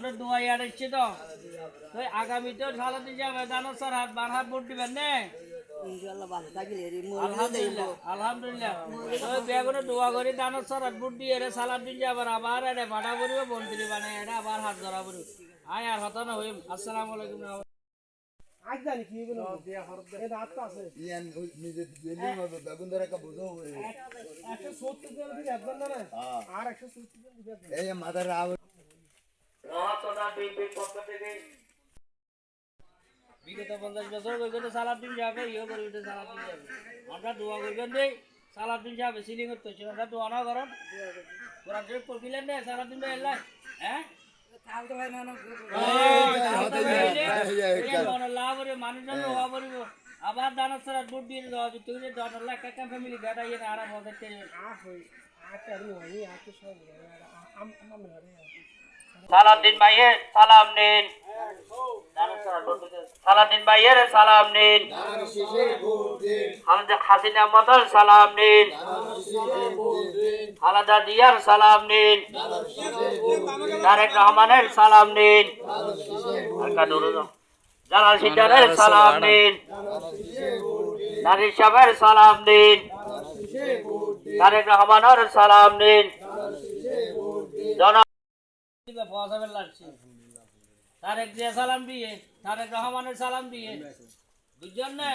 ভোটের দোয়া আসছে তো তো আগামীতেও সালাদিন যাবে দানো স্যার হাত বার হাত ভোট দিবেন না আলহামদুলিল্লাহ আলহামদুলিল্লাহ তো বেগুনে দোয়া করি দানো স্যার হাত ভোট দিয়ে সালাদিন যাবার আবার এটা ভাড়া করবে মন্ত্রী বানায় এটা আবার হাত ধরা করবে আয় আর হতো না হইম আসসালামু আলাইকুম আজ জানি কি বলো এই রাত তো আছে ইয়ান নিজে দিল্লির মতো বেগুন ধরে একটা বুঝো 170 জন দিবে একজন না আর 170 জন দিবে এই মাদার রাও মহাতনা বিপির পক্ষ থেকে বিগত 50 বছর কইতে সালাদিন যাবে ইও করিতে সালাদিন যাবে আমরা দোয়া করবেন দেই সালাদিন যাবে সিলিং করতে আমরা দোয়া না করেন কোরআন শরীফ পড়িলেন না সালাদিন ভাই আল্লাহ হ্যাঁ কালকে ভাই না মানুষজন হওয়া পড়িব আবার দানার সারা দুধ দিয়ে দেওয়া তুই যে ডলার একটা ফ্যামিলি গাড়া ইয়ে আরাম হবে সালাদিন ভাইয়ের সালাম নিন সালাদিন ভাইয়ের সালাম নিন হাসিনা মতন সালাম নিন খালেদা জিয়ার সালাম নিন তারেক রহমানের সালাম নিন জালাল সিদ্দারের সালাম নিন নারির সাহেবের সালাম নিন তারেক রহমানের সালাম নিন তারেক জিয়া সালাম দিয়ে তারেক রহমানের সালাম দিয়ে বুঝছেন না